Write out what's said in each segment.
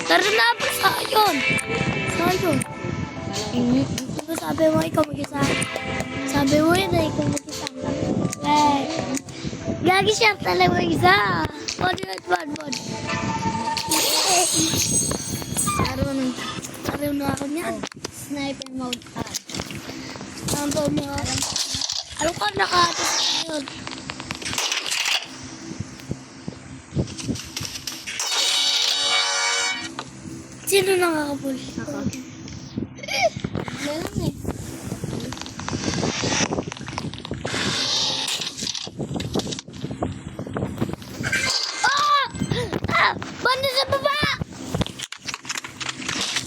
Tara na po sa yun. Sabi mo ikaw mag-isa. Sabi mo yun na ikaw mag-isa. Gagi siya talaga mag-isa. Bod. Araw na ako niyan. Sniper mode tab. Ano mo? Ano ka nakatas yun? Sino nakakapul? Ako. Ganun eh. Banda sa baba!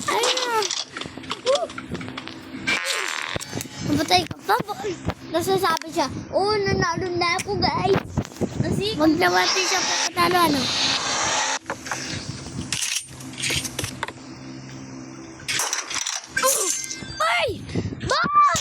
Ayun na. Nabatay ka pa. Nasasabi siya, oh, nanalo na ako, guys. Kasi, Magnawati siya pagkatalo ano? Ay! Bakit?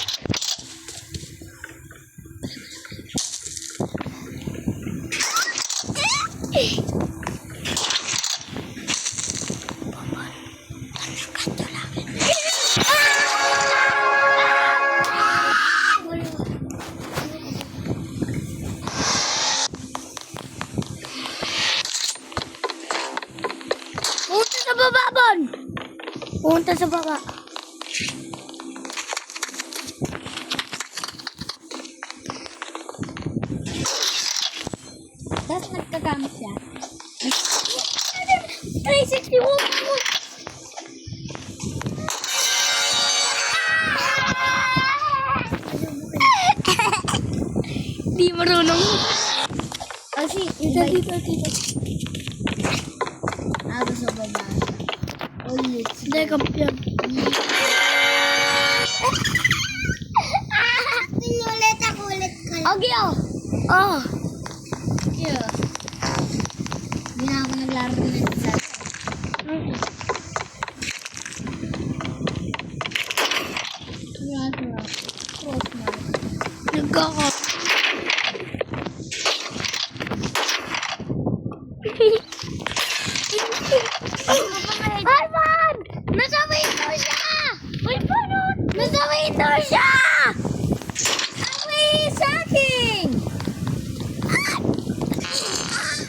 Punta sa baba, Bon! Punta sa baba. tapos nagkagamit siya. 361! Di marunong. Kasi, Dito. Ako sa baba. Oh, yes. Hindi, kampiyan. Pinulit ako ulit ka. Okay, oh. Yeah. Hindi na ako naglaro ng isa. Crossmark. Nagkaka. Arman! Nasa window siya! Uy, paano? Nasa window siya! Away sa akin!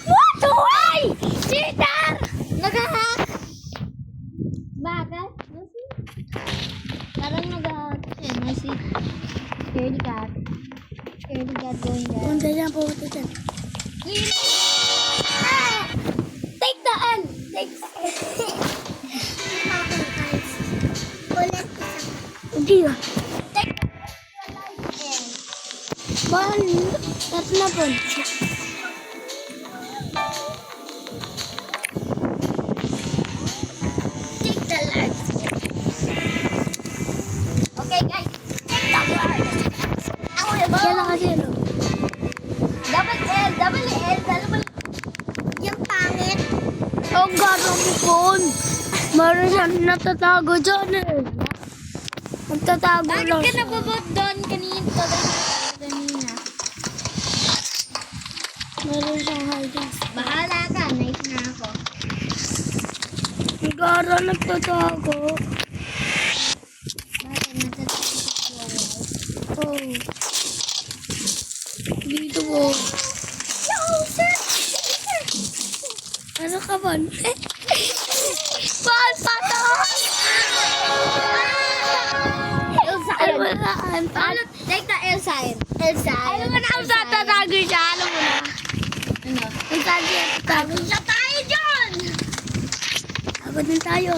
What? Why? Cheater! Nag-hack! Bakit? Parang nag-hack siya. Nasi scared cat. Scared cat going there. Punta dyan. Take the L! Take the L! Ulit Hindi ah. Take Bal, tatlo po. Take the light. Okay, guys. Take the light. Ako yung Kailan kasi ano? double L. Yung pangit. Oh, garang bukon. Meron siyang natatago dyan eh. Nagtatago Bakit lang ka siya. nababot doon kanina? Meron siyang hijacks. Bahala ka. Nice na ako. Ang gara nagtatago. Bakit nagtatago? Oh. Dito po. Ano ka ba? Pato! Ay, wala. Ano? Take the L sign. L sign. Alam mo na kung saan tatago siya. Alam mo na. Ano? Kung saan siya tatago. Siya tayo dyan! Agad din tayo.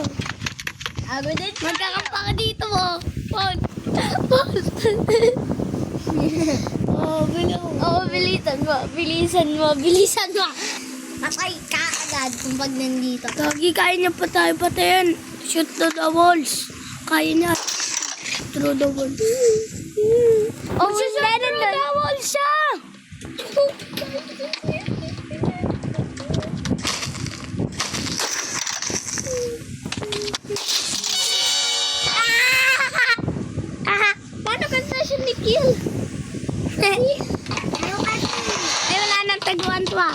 Ako din. Magkakampa ka dito mo. Paul. Oh, bilisan mo. Patay ka agad kung pag nandito. Gagi, kaya niya pa tayo patayin. Shoot to the walls. Kaya niya. Through the walls. Oh, through the walls siya. Paano ka na siya ni-kill? Ay, wala nang taguan to ah.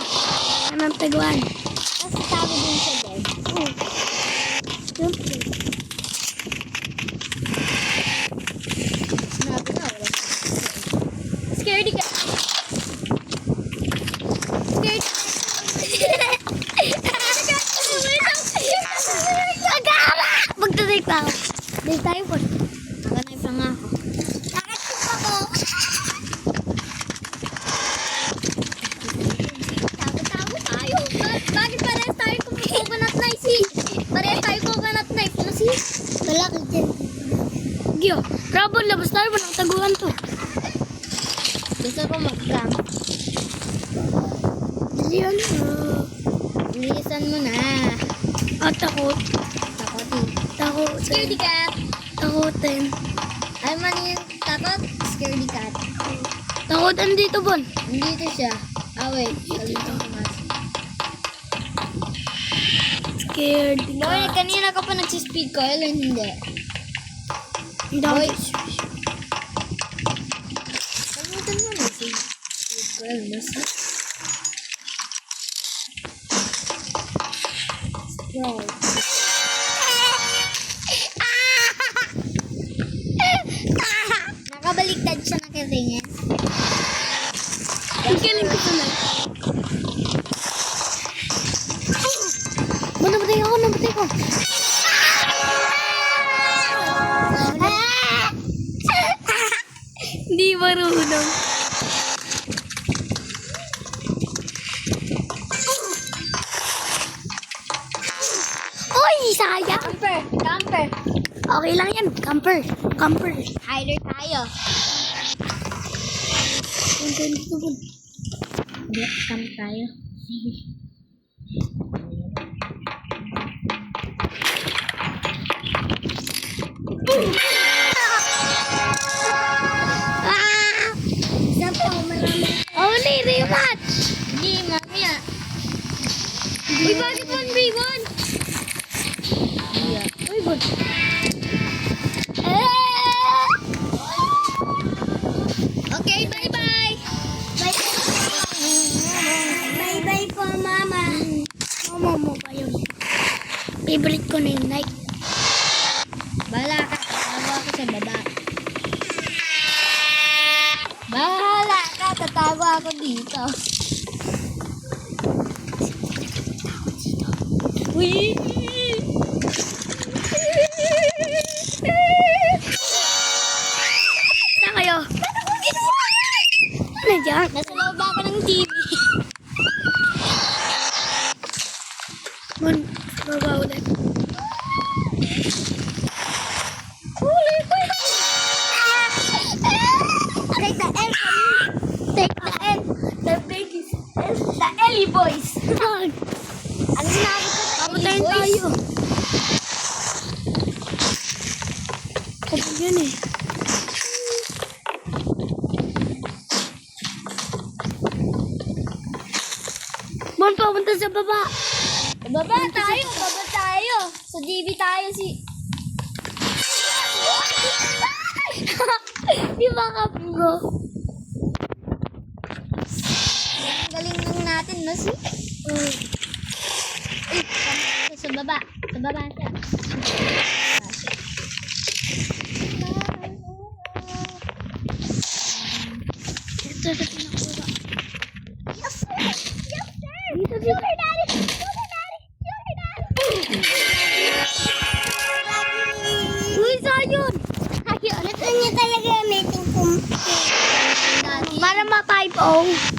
Wala nang taguan. Kasi tago din siya din. Dito tayo po. Nakanay pa nga ako. Nakatip ako. Tago tayo. Bakit parehas tayo coconut knife si? Parehas tayo coconut knife. Ano si? Malaki dyan. Gyo, Rabon, labas tayo. Walang taguan to. Gusto ko mag-camp. Dali yan. Bilisan mo na. Takot. Takotin. Takot. Scaredy cat. Takotin. Ay man yung takot. Scaredy cat. Takot andito, Bon. Nandito siya. Ah, wait. Kalimutan ko nga. Scared. Boy, kanina ka pa nagsispeed coil o hindi? Boy. Kalimutan mo na si speed coil. Mas scroll. Nakabaliktad siya nakitingin. Ang galing ko sa life. Namatay ako, namatay ko. Hindi marunong. Uy, sayang. Camper! Camper! Okay lang yan. Camper. Camper. Hider tayo. Ang galing ko, Bon. Hindi, camp tayo. Isa po, marami. Only rematch. Hindi, mamaya. Uy, bakit 1v1? Uy, Bon. Okay, bye-bye! Bye-bye po, Mama. Mama mo ba yun? Favorite ko na yung Nike. Bahala ka. Tatago ako sa baba. Bahala ka. Tatago ako dito. Uy! Saan kayo? Ano dyan? Nasa loob ako ng TV. Bon, baba ulit. Take the L from me. Take the L. The big is the Ellie boys. Saan? Ano sinabi ko sa Ellie Papatayin boys? tayo. Kapag yun eh. Bon, papunta sa baba. Baba tayo. Baba tayo. Sa GB tayo si... Di ba kapgo? Ang galing lang natin, no? Si... Sa baba. Sa baba siya. Ito sa pinakuha. Yes, sir! Yes, sir! Dito, dito. Sugar daddy! Sugar daddy! Sugar daddy! Uy, sayon! Ayun. Ito niya talaga gamitin kung Daddy. para ma-5-0.